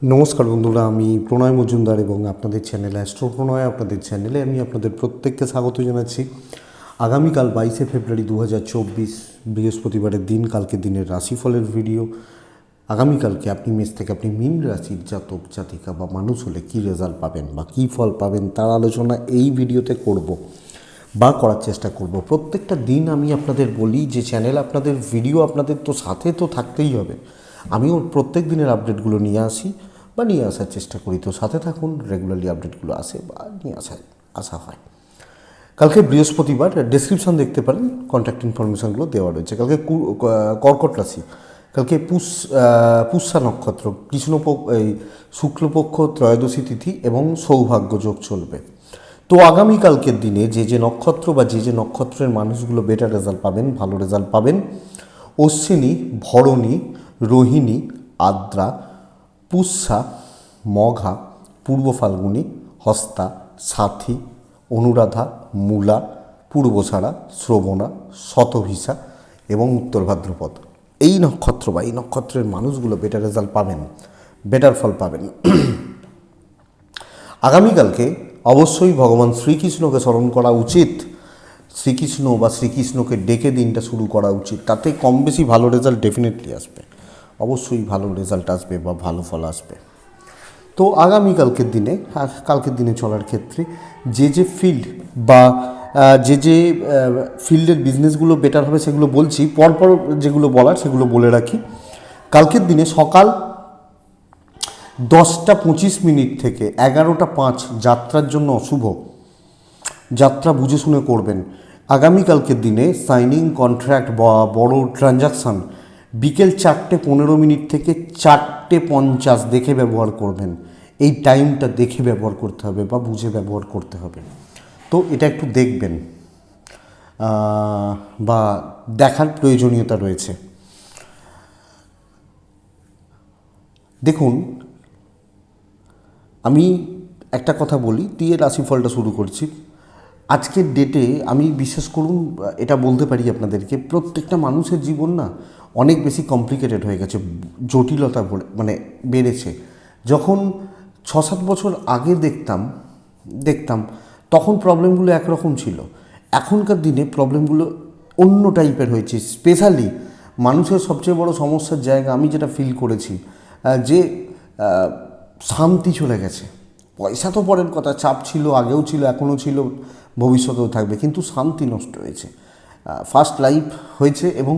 নমস্কার বন্ধুরা, আমি প্রণয় মজুমদার এবং আপনাদের চ্যানেল অ্যাস্ট্রো প্রণয় আপনাদের চ্যানেলে আমি আপনাদের প্রত্যেককে স্বাগত জানাচ্ছি। আগামীকাল 22শে ফেব্রুয়ারি 2024 বৃহস্পতিবারের দিন, কালকের দিনের রাশিফলের ভিডিও। আগামীকালকে আপনি মেষ থেকে আপনি মীন রাশির জাতক জাতিকা বা মানুষ হলে কী রেজাল্ট পাবেন বা কী ফল পাবেন তার আলোচনা এই ভিডিওতে করব বা করার চেষ্টা করব। প্রত্যেকটা দিন আমি আপনাদের বলি যে চ্যানেল আপনাদের ভিডিও আপনাদের তো সাথে তো থাকতেই হবে। আমিও প্রত্যেক দিনের আপডেটগুলো নিয়ে আসি বা নিয়ে আসার চেষ্টা করি, তো সাথে থাকুন। রেগুলারলি আপডেটগুলো আসে বা নিয়ে আসা হয়। কালকে বৃহস্পতিবার, ডেসক্রিপশন দেখতে পারেন, কন্ট্যাক্ট ইনফরমেশানগুলো দেওয়া রয়েছে। কালকে কর্কট রাশি, কালকে পুষ্যা নক্ষত্র, এই শুক্লপক্ষ ত্রয়োদশী তিথি এবং সৌভাগ্য যোগ চলবে। তো আগামীকালকের দিনে যে নক্ষত্র বা যে নক্ষত্রের মানুষগুলো বেটার রেজাল্ট পাবেন, ভালো রেজাল্ট পাবেন: অশ্বিনী, ভরণী, রোহিণী, আদ্রা, পুষ্যা, মঘা, পূর্ব ফাল্গুনী, হস্তা, সাথী, অনুরাধা, মূলা, পূর্বসারা, শ্রবণা, শতভিসা এবং উত্তর ভাদ্রপদ। এই নক্ষত্র বা এই নক্ষত্রের মানুষগুলো বেটার রেজাল্ট পাবেন, বেটার ফল পাবেন। আগামীকালকে অবশ্যই ভগবান শ্রীকৃষ্ণকে স্মরণ করা উচিত। শ্রীকৃষ্ণ বা শ্রীকৃষ্ণকে ডেকে দিনটা শুরু করা উচিত, তাতে কম বেশি ভালো রেজাল্ট ডেফিনেটলি আসবে, অবশ্যই ভালো রেজাল্ট আসবে বা ভালো ফল আসবে। তো আগামীকালকের দিনে, কালকের দিনে চলার ক্ষেত্রে যে ফিল্ড বা যে ফিল্ডের বিজনেসগুলো বেটার হবে সেগুলো বলছি, পরপর যেগুলো বলার সেগুলো বলে রাখি। কালকের দিনে সকাল 10:25 থেকে 11:05 যাত্রার জন্য অশুভ, যাত্রা বুঝে শুনে করবেন। আগামীকালকের দিনে সাইনিং কন্ট্রাক্ট বা বড় ট্রানজাকশান বিকেল 4:15 থেকে 4:50 দেখে ব্যবহার করবেন। এই টাইমটা দেখে ব্যবহার করতে হবে বা বুঝে ব্যবহার করতে হবে। তো এটা একটু দেখবেন বা দেখার প্রয়োজনীয়তা রয়েছে। দেখুন, আমি একটা কথা বলি দিয়ে রাশিফলটা শুরু করছি। আজকের ডেটে আমি বিশ্বাস করুন এটা বলতে পারি আপনাদেরকে, প্রত্যেকটা মানুষের জীবন না অনেক বেশি কমপ্লিকেটেড হয়ে গেছে, জটিলতা মানে বেড়েছে। যখন 6-7 বছর আগে দেখতাম তখন প্রবলেমগুলো একরকম ছিল, এখনকার দিনে প্রবলেমগুলো অন্য টাইপের হয়েছে। স্পেশালি মানুষের সবচেয়ে বড় সমস্যার জায়গা আমি যেটা ফিল করেছি, যে শান্তি চলে গেছে। পয়সা তো পরের কথা, চাপ ছিল, আগেও ছিল, এখনও ছিল, ভবিষ্যতেও থাকবে, কিন্তু শান্তি নষ্ট হয়েছে। ফার্স্ট লাইফ হয়েছে এবং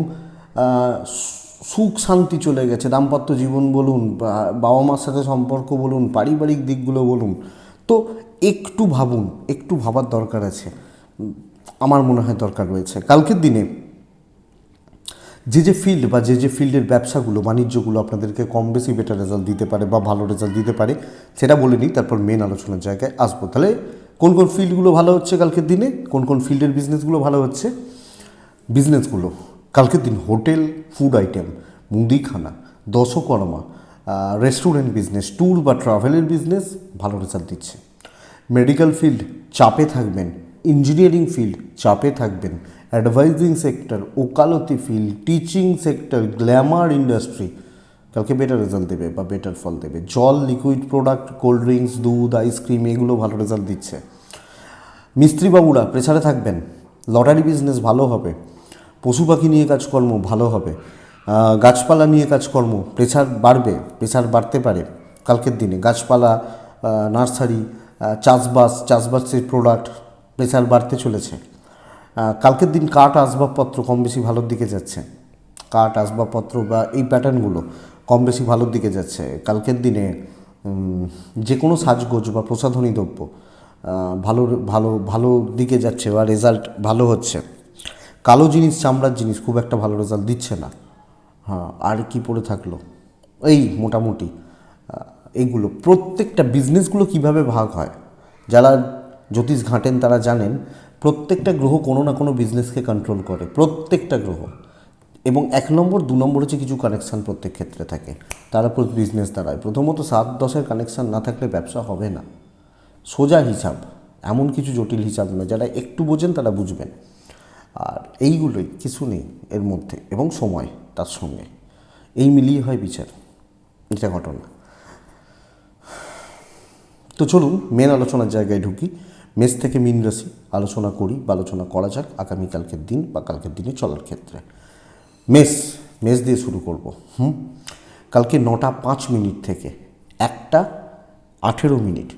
সুখ শান্তি চলে গেছে। দাম্পত্য জীবন বলুন, বাবা মার সাথে সম্পর্ক বলুন, পারিবারিক দিকগুলো বলুন। তো একটু ভাবুন, একটু ভাবার দরকার আছে, আমার মনে হয় দরকার রয়েছে। কালকের দিনে যে ফিল্ড বা যে ফিল্ডের ব্যবসাগুলো, বাণিজ্যগুলো আপনাদেরকে কম বেশি বেটার রেজাল্ট দিতে পারে বা ভালো রেজাল্ট দিতে পারে সেটা বলে নিই, তারপর মেন আলোচনার জায়গায় আসবো। তাহলে কোন ফিল্ডগুলো ভালো হচ্ছে কালকের দিনে, কোন ফিল্ডের বিজনেসগুলো ভালো হচ্ছে? বিজনেসগুলো কালকের দিন হোটেল, ফুড আইটেম, মুদিখানা, দশকর্মা, রেস্টুরেন্ট বিজনেস, ট্যুর বা ট্রাভেলের বিজনেস ভালো রেজাল্ট দিচ্ছে। মেডিকেল ফিল্ড চাপে থাকবেন, ইঞ্জিনিয়ারিং ফিল্ড চাপে থাকবেন, অ্যাডভাইজিং সেক্টর, ওকালতি field, teaching sector, Glamour industry কালকে বেটার রেজাল্ট দেবে বা বেটার ফল দেবে। জল, লিকুইড প্রোডাক্ট, কোল্ড ড্রিঙ্কস, দুধ, আইসক্রিম এগুলো ভালো রেজাল্ট দিচ্ছে। মিস্ত্রিবাবুরা প্রেসারে থাকবেন, লটারি বিজনেস ভালো হবে, পশু পাখি নিয়ে কাজকর্ম ভালো হবে, গাছপালা নিয়ে কাজকর্ম প্রেসার বাড়তে পারে কালকের দিনে। গাছপালা, নার্সারি, চাষবাসের প্রোডাক্ট প্রেসার বাড়তে চলেছে। কালকের দিন কাঠ আসবাবপত্র কম বেশি ভালোর দিকে যাচ্ছে, কাঠ আসবাবপত্র বা এই প্যাটার্নগুলো কম বেশি ভালোর দিকে যাচ্ছে। কালকের দিনে যে কোনো সাজগোজ বা প্রসাধনী দ্রব্য ভালো ভালো ভালো দিকে যাচ্ছে বা রেজাল্ট ভালো হচ্ছে। কালো জিনিস, চামড়ার জিনিস খুব একটা ভালো রেজাল্ট দিচ্ছে না। আর কি পড়ে থাকলো, এই মোটামুটি এইগুলো। প্রত্যেকটা বিজনেসগুলো কিভাবে ভাগ হয়, যারা জ্যোতিষ ঘাঁটেন তারা জানেন প্রত্যেকটা গ্রহ কোনো না কোনো বিজনেসকে কন্ট্রোল করে, প্রত্যেকটা গ্রহ। এবং 1 নম্বর 2 নম্বর হচ্ছে কিছু কানেকশান প্রত্যেক ক্ষেত্রে থাকে, তার উপর বিজনেস দাঁড়ায়। প্রথমত 7-10-এর কানেকশান না থাকলে ব্যবসা হবে না। সোজা হিসাব, এমন কিছু জটিল হিসাব নয়, যারা একটু বোঝেন তারা বুঝবেন। আর এইগুলোই, কিছু নেই এর মধ্যে, এবং সময় তার সঙ্গে এই মিলিয়ে হয় বিচার, এটা ঘটনা। তো চলুন মেন আলোচনার জায়গায় ঢুকি। মেষ থেকে মীন রাশি আলোচনা করি বা আলোচনা করা যাক আগামীকালকের দিন বা কালকের দিনে চলার ক্ষেত্রে। মেষ দিয়ে শুরু করব। কালকে 9টা 5 মিনিট থেকে 1টা 18 মিনিট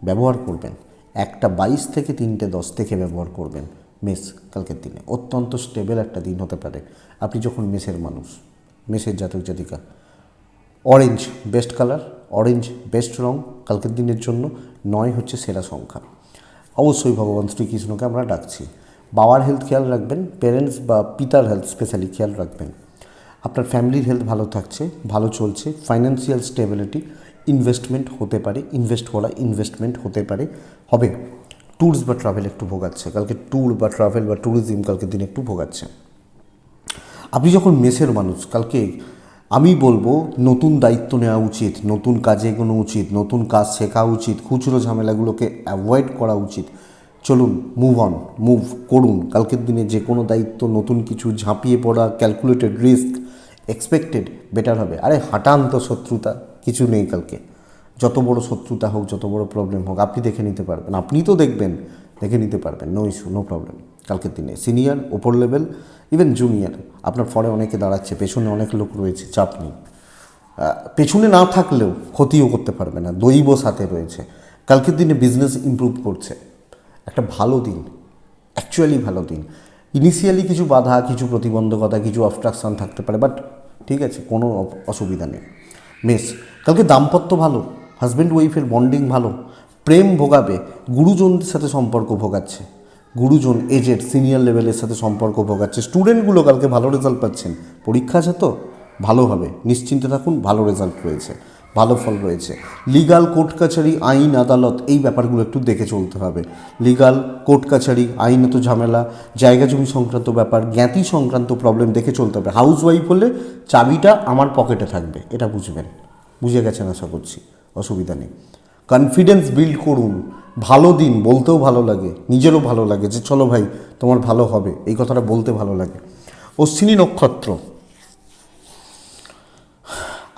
ব্যবহার করবেন, 1টা 22 থেকে 3টে 10 থেকে ব্যবহার করবেন। মেষ কালকের দিনে অত্যন্ত স্টেবল একটা দিন হতে পারে। আপনি যখন মেষের মানুষ, মেষের জাতক জাতিকা, orange best colour, orange best রং কালকের দিনের জন্য। 9 হচ্ছে সেরা সংখ্যা। অবশ্যই ভগবান শ্রীকৃষ্ণকে আমরা ডাকছি। বাবার হেলথ খেয়াল রাখবেন, পেরেন্টস বা পিতার হেলথ স্পেশালি খেয়াল রাখবেন। আপনার ফ্যামিলির হেলথ ভালো থাকছে, ভালো চলছে। ফাইন্যান্সিয়াল স্টেবিলিটি, ইনভেস্টমেন্ট হতে পারে, ইনভেস্ট করা ইনভেস্টমেন্ট হতে পারে, হবে। ট্যুরস বা ট্রাভেল একটু ভোগাচ্ছে কালকে, ট্যুর বা ট্রাভেল বা ট্যুরিজম কালকের দিনে একটু ভোগাচ্ছে। আপনি যখন মেষের মানুষ, কালকে আমি বলবো নতুন দায়িত্ব নেওয়া উচিত, নতুন কাজে এগোনো উচিত, নতুন কাজ শেখা উচিত, খুচরো ঝামেলাগুলোকে অ্যাভয়েড করা উচিত। চলুন মুভ করুন। কালকের দিনে যে কোনো দায়িত্ব, নতুন কিছু ঝাঁপিয়ে পড়া, ক্যালকুলেটেড রিস্ক, এক্সপেক্টেড বেটার হবে। আরে হাঁটান্ত শত্রুতা কিছু নেই কালকে। যত বড় শত্রুতা হোক, যত বড় প্রবলেম হোক, আপনি দেখে নিতে পারবেন, আপনি তো দেখবেন, দেখে নিতে পারবেন, নো ইস্যু, নো প্রবলেম। কালকের দিনে সিনিয়র, ওপর লেভেল, ইভেন জুনিয়র, আপনার ফরে অনেকে দাঁড়াচ্ছে, পেছনে অনেক লোক রয়েছে, চাপ নেই। পেছনে না থাকলেও ক্ষতিও করতে পারবে না, দৈব সাথে রয়েছে। কালকের দিনে বিজনেস ইমপ্রুভ করছে, একটা ভালো দিন, অ্যাকচুয়ালি ভালো দিন। ইনিশিয়ালি কিছু বাধা, কিছু প্রতিবন্ধকতা, কিছু অবস্ট্রাকশান থাকতে পারে, বাট ঠিক আছে, কোনো অসুবিধা নেই। মেষ কালকে দাম্পত্য ভালো, হাজব্যান্ড ওয়াইফের বন্ডিং ভালো, প্রেম ভোগাবে, গুরুজনদের সাথে সম্পর্ক ভোগাচ্ছে, গুরুজন এজেড সিনিয়র লেভেলের সাথে সম্পর্ক ভোগাচ্ছে। স্টুডেন্টগুলো কালকে ভালো রেজাল্ট পাচ্ছেন, পরীক্ষা আছে তো ভালো হবে, নিশ্চিন্তে থাকুন, ভালো রেজাল্ট রয়েছে, ভালো ফল রয়েছে। লিগাল কোর্ট কাছারি, আইন আদালত, এই ব্যাপারগুলো একটু দেখে চলতে হবে। লিগাল কোর্ট কাছারি, আইনত ঝামেলা, জায়গা জমি সংক্রান্ত ব্যাপার, জ্ঞাতি সংক্রান্ত প্রবলেম দেখে চলতে হবে। হাউস ওয়াইফ হলে চাবিটা আমার পকেটে থাকবে, এটা বুঝবেন, বুঝে গেছেন আশা করছি, অসুবিধা নেই। কনফিডেন্স বিল্ড করুন, ভালো দিন, বলতেও ভালো লাগে, নিজেরও ভালো লাগে যে চলো ভাই তোমার ভালো হবে, এই কথাটা বলতে ভালো লাগে। অশ্বিনী নক্ষত্র,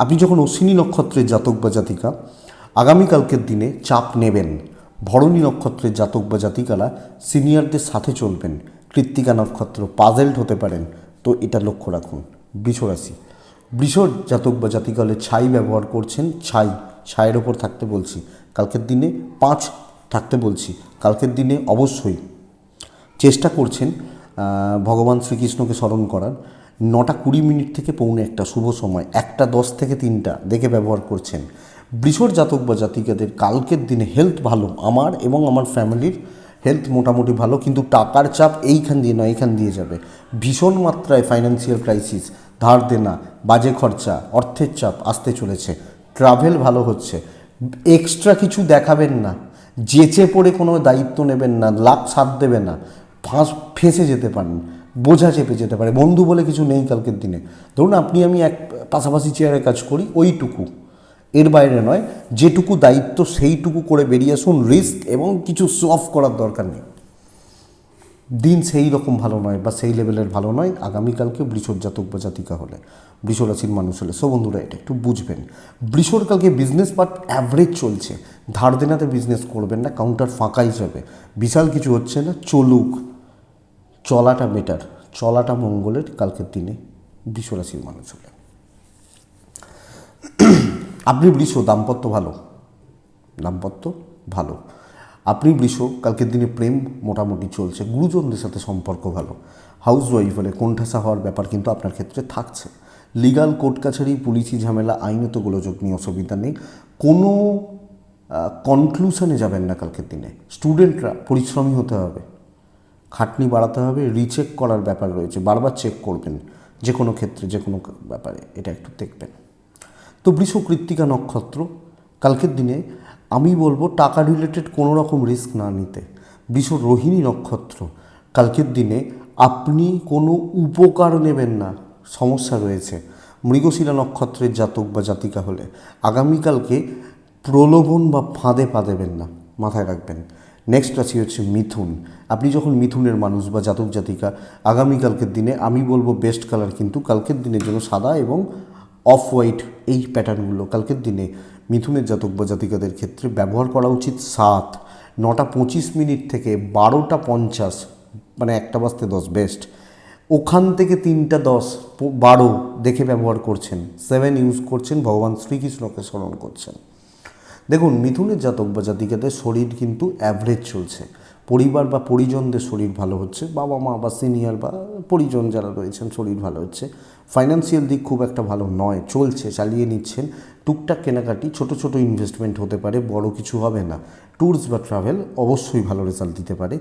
আপনি যখন অশ্বিনী নক্ষত্রের জাতক বা জাতিকা, আগামীকালকের দিনে চাপ নেবেন। ভরণী নক্ষত্রের জাতক বা জাতিকারা সিনিয়রদের সাথে চলবেন। কৃত্তিকা নক্ষত্র পাজেলড হতে পারেন, তো এটা লক্ষ্য রাখুন। বৃষ রাশি, বৃষ জাতক বা জাতিকা হলে ছাই ব্যবহার করছেন, ছাইয়ের ওপর থাকতে বলছি কালকের দিনে, 5 থাকতে বলছি কালকের দিনে। অবশ্যই চেষ্টা করছেন ভগবান শ্রীকৃষ্ণকে স্মরণ করার। 9টা 20 মিনিট থেকে 1:45 শুভ সময়, 1টা 10 থেকে 3টা দেখে ব্যবহার করছেন। বৃষর জাতক বা জাতিকাদের কালকের দিনে হেলথ ভালো, আমার এবং আমার ফ্যামিলির হেলথ মোটামুটি ভালো, কিন্তু টাকার চাপ এইখান দিয়ে নয়, এইখান দিয়ে যাবে। ভীষণ মাত্রায় ফাইন্যান্সিয়াল ক্রাইসিস, ধার দেনা, বাজে খরচা, অর্থের চাপ আসতে চলেছে। ট্রাভেল ভালো হচ্ছে, এক্সট্রা কিছু দেখাবেন না, যেচে পড়ে কোনো দায়িত্ব নেবেন না, লাভ সাথ দেবে না, ফেঁসে যেতে পারেন, বোঝা চেপে যেতে পারে। বন্ধু বলে কিছু নেই কালকের দিনে। ধরুন আপনি আমি এক পাশাপাশি চেয়ারে কাজ করি, ওইটুকু, এর বাইরে নয়। যেটুকু দায়িত্ব সেইটুকু করে বেরিয়ে আসুন, রিস্ক এবং কিছু শো অফ করার দরকার নেই। দিন সেই রকম ভালো নয় বা সেই লেভেলের ভালো নয় আগামীকালকে বৃষর জাতক বা জাতিকা হলে, বৃষ রাশির মানুষ হলে। সো বন্ধুরা এটা একটু বুঝবেন। বৃষর কালকে বিজনেস পার্ট অ্যাভারেজ চলছে, ধার দেনাতে বিজনেস করবেন না, কাউন্টার ফাঁকাই যাবে, বিশাল কিছু হচ্ছে না, চলুক, চলাটা বেটার, চলাটা মঙ্গলের কালকের দিনে বৃষ রাশির মানুষ হলে। আপনি বৃষ, দাম্পত্য ভালো, দাম্পত্য ভালো। আপনি বৃষ, কালকের দিনে প্রেম মোটামুটি চলছে, গুরুজনদের সাথে সম্পর্ক ভালো। হাউস ওয়াইফ হলে কোণঠাসা হওয়ার ব্যাপার কিন্তু আপনার ক্ষেত্রে থাকছে। লিগাল কোর্ট কাছারি, পুলিশি ঝামেলা, আইনত গোলযোগ নিয়ে অসুবিধা নেই। কোনো কনক্লুশনে যাবেন না কালকের দিনে। স্টুডেন্টরা পরিশ্রমী হতে হবে, খাটনি বাড়াতে হবে, রিচেক করার ব্যাপার রয়েছে, বারবার চেক করবেন যে কোনো ক্ষেত্রে, যে কোনো ব্যাপারে, এটা একটু দেখবেন। তো বৃষ কৃত্তিকা নক্ষত্র, কালকের দিনে আমি বলবো টাকা রিলেটেড কোনো রকম রিস্ক না নিতে। বৃষ রোহিণী নক্ষত্র, কালকের দিনে আপনি কোনো উপকার নেবেন না, সমস্যা রয়েছে। মৃগশিরা নক্ষত্রের জাতক বা জাতিকা হলে আগামীকালকে প্রলোভন বা ফাঁদে পা দেবেন না, মাথায় রাখবেন। নেক্সট রাশি হচ্ছে মিথুন। আপনি যখন মিথুনের মানুষ বা জাতক জাতিকা, আগামীকালকের দিনে আমি বলবো বেস্ট কালার কিন্তু কালকের দিনের জন্য সাদা এবং অফ হোয়াইট, এই প্যাটার্নগুলো কালকের দিনে মিথুনের জাতক বা জাতিকাদের ক্ষেত্রে ব্যবহার করা উচিত 7, 9:25 থেকে 12:50, মানে 1:10 বেস্ট, ওখান থেকে 3:10, 12 দেখে ব্যবহার করছেন, 7 ইউজ করছেন, ভগবান শ্রীকৃষ্ণকে স্মরণ করছেন। দেখুন, মিথুনের জাতক বা জাতিকাদের শরীর কিন্তু অ্যাভারেজ চলছে, পরিবার বা পরিজনদের শরীর ভালো হচ্ছে, বাবা মা বা সিনিয়র বা পরিজন যারা রয়েছেন শরীর ভালো হচ্ছে, ফাইন্যান্সিয়াল দিক খুব একটা ভালো নয়, চলছে, চালিয়ে নিচ্ছেন, টুকটাক কেনাকাটি, ছোট ছোট ইনভেস্টমেন্ট হতে পারে, বড় কিছু হবে না। ট্যুরস বা ট্রাভেল অবশ্যই ভালো রেজাল্ট দিতে পারে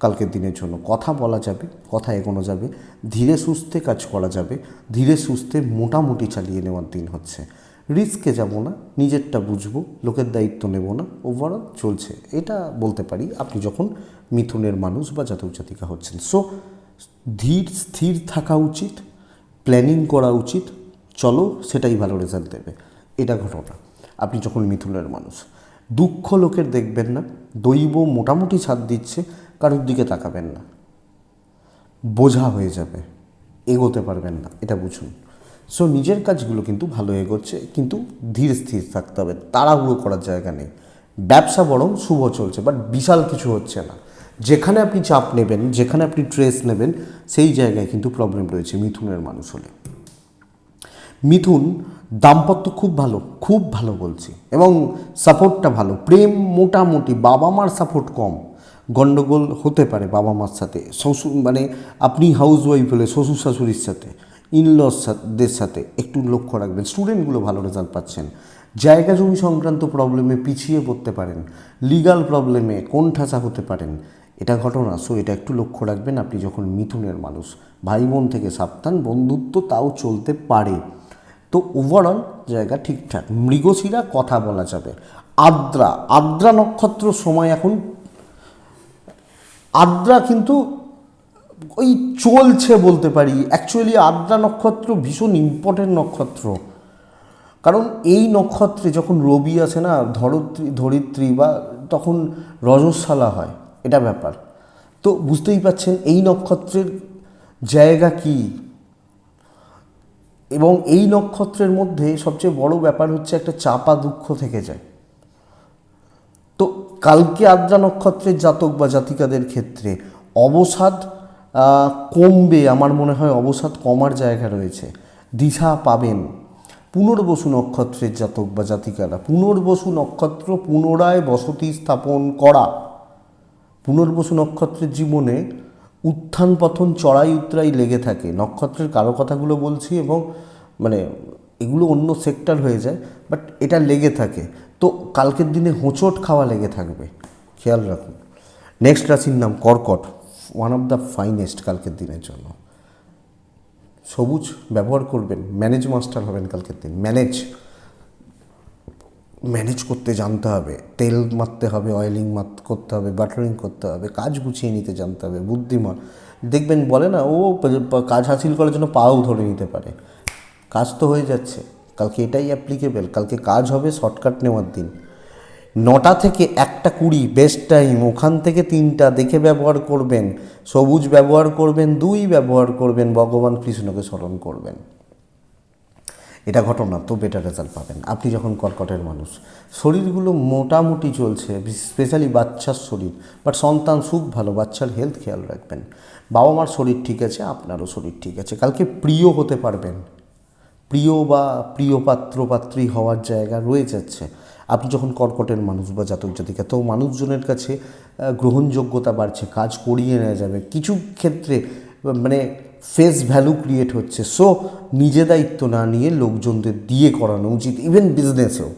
কালকের দিনের জন্য। কথা বলা যাবে, কথা এগোনো যাবে, ধীরে সুস্থে কাজ করা যাবে, ধীরে সুস্থে মোটামুটি চালিয়ে নেওয়ার দিন হচ্ছে। রিস্কে যাব না, নিজেরটা বুঝবো, লোকের দায়িত্ব নেব না, ওভারঅল চলছে, এটা বলতে পারি আপনি যখন মিথুনের মানুষ বা জাতক জাতিকা হচ্ছেন। সো ধীর স্থির থাকা উচিত, প্ল্যানিং করা উচিত, চলো সেটাই ভালো রেজাল্ট দেবে, এটা ঘটনা আপনি যখন মিথুনের মানুষ। দুঃখ লোকের দেখবেন না, দৈব মোটামুটি ছাড় দিচ্ছে, কারোর দিকে তাকাবেন না, বোঝা হয়ে যাবে, এগোতে পারবেন না, এটা বুঝুন। সো নিজের কাজগুলো কিন্তু ভালো এগোচ্ছে, কিন্তু ধীর স্থির থাকতে হবে, তাড়াহুড়ো করার জায়গা নেই। ব্যবসা বরং শুভ চলছে, বাট বিশাল কিছু হচ্ছে না। যেখানে আপনি চাপ নেবেন, যেখানে আপনি ট্রেস নেবেন, সেই জায়গায় কিন্তু প্রবলেম রয়েছে মিথুনের মানুষ হলে। মিথুন দাম্পত্য খুব ভালো বলছি, এবং সাপোর্টটা ভালো, প্রেম মোটামুটি, বাবা মার সাপোর্ট কম, গণ্ডগোল হতে পারে বাবা মার সাথে, শ্বশুর মানে আপনি হাউস ওয়াইফ হলে শ্বশুর শাশুড়ির সাথে, ইনলসদের সাথে একটু লক্ষ্য রাখবেন। স্টুডেন্টগুলো ভালো রেজাল্ট পাচ্ছেন। জায়গা জমি সংক্রান্ত প্রবলেমে পিছিয়ে পড়তে পারেন, লিগাল প্রবলেমে কোণঠাসা হতে পারেন, এটা ঘটনা। সো এটা একটু লক্ষ্য রাখবেন আপনি যখন মিথুনের মানুষ। ভাই বোন থেকে সাবধান, বন্ধুত্ব তাও চলতে পারে। তো ওভারঅল জায়গা ঠিকঠাক। মৃগশিরা কথা বলা যাবে। আদ্রা নক্ষত্র সময় এখন, আদ্রা কিন্তু ওই চলছে বলতে পারি। অ্যাকচুয়ালি আদ্রা নক্ষত্র ভীষণ ইম্পর্টেন্ট নক্ষত্র, কারণ এই নক্ষত্রে যখন রবি আসে না, ধরিত্রী বা তখন রজস্বালা হয়, এটা ব্যাপার। তো বুঝতেই পাচ্ছেন এই নক্ষত্রের জায়গা কি, এবং এই নক্ষত্রের মধ্যে সবচেয়ে বড় ব্যাপার হচ্ছে একটা চাপা দুঃখ থেকে যায়। তো কালকে আদ্রা নক্ষত্রের জাতক বা জাতিকাদের ক্ষেত্রে অবসাদ কমবে, আমার মনে হয় অবসাদ কমার জায়গা রয়েছে, দিশা পাবেন। পুনর্বসু নক্ষত্রের জাতক বা জাতিকারা, পুনর্বসু নক্ষত্র পুনরায় বসতি স্থাপন করা, পুনর্বসু নক্ষত্রের জীবনে উত্থান পতন, চড়াই উতরাই লেগে থাকে। নক্ষত্রের কারো কথাগুলো বলছি, এবং মানে এগুলো অন্য সেক্টর হয়ে যায়, বাট এটা লেগে থাকে। তো কালকের দিনে হোঁচট খাওয়া লেগে থাকবে, খেয়াল রাখুন। নেক্সট রাশির নাম কর্কট, ওয়ান অফ দ্য ফাইনেস্ট কালকের দিনের জন্য। সবুজ ব্যবহার করবেন, ম্যানেজ মাস্টার হবেন কালকের দিন। ম্যানেজ করতে জানতে হবে, তেল মারতে হবে, অয়েলিং করতে হবে, বাটারিং করতে হবে, কাজ গুছিয়ে নিতে জানতে হবে, বুদ্ধিমান। দেখবেন বলে না, ও কাজ হাসিল করার জন্য পাও ধরে নিতে পারে, কাজ তো হয়ে যাচ্ছে। কালকে এটাই অ্যাপ্লিকেবল, কালকে কাজ হবে, শর্টকাট নেওয়ার দিন। 9টা থেকে 1:20 বেস্ট টাইম, ওখান থেকে 3টা দেখে ব্যবহার করবেন, সবুজ ব্যবহার করবেন, 2 ব্যবহার করবেন, ভগবান কৃষ্ণকে স্মরণ করবেন, এটা ঘটনা। তো বেটার রেজাল্ট পাবেন আপনি যখন কর্কটের মানুষ। শরীরগুলো মোটামুটি চলছে, স্পেশালি বাচ্চার শরীর, বাট সন্তান সুখ ভালো, বাচ্চার হেলথ খেয়াল রাখবেন। বাবা মার শরীর ঠিক আছে, আপনারও শরীর ঠিক আছে। কালকে প্রিয় হতে পারবেন, প্রিয় বা প্রিয় পাত্র পাত্রী হওয়ার জায়গা রয়ে যাচ্ছে আপনি যখন কর্কটের মানুষ বা জাতক জাতিকা। তো মানুষজনের কাছে গ্রহণযোগ্যতা বাড়ছে, কাজ করিয়ে নেওয়া যাবে, কিছু ক্ষেত্রে মানে ফেস ভ্যালু ক্রিয়েট হচ্ছে। সো নিজে দায়িত্ব না নিয়ে লোকজনদের দিয়ে করানো উচিত। ইভেন বিজনেসেও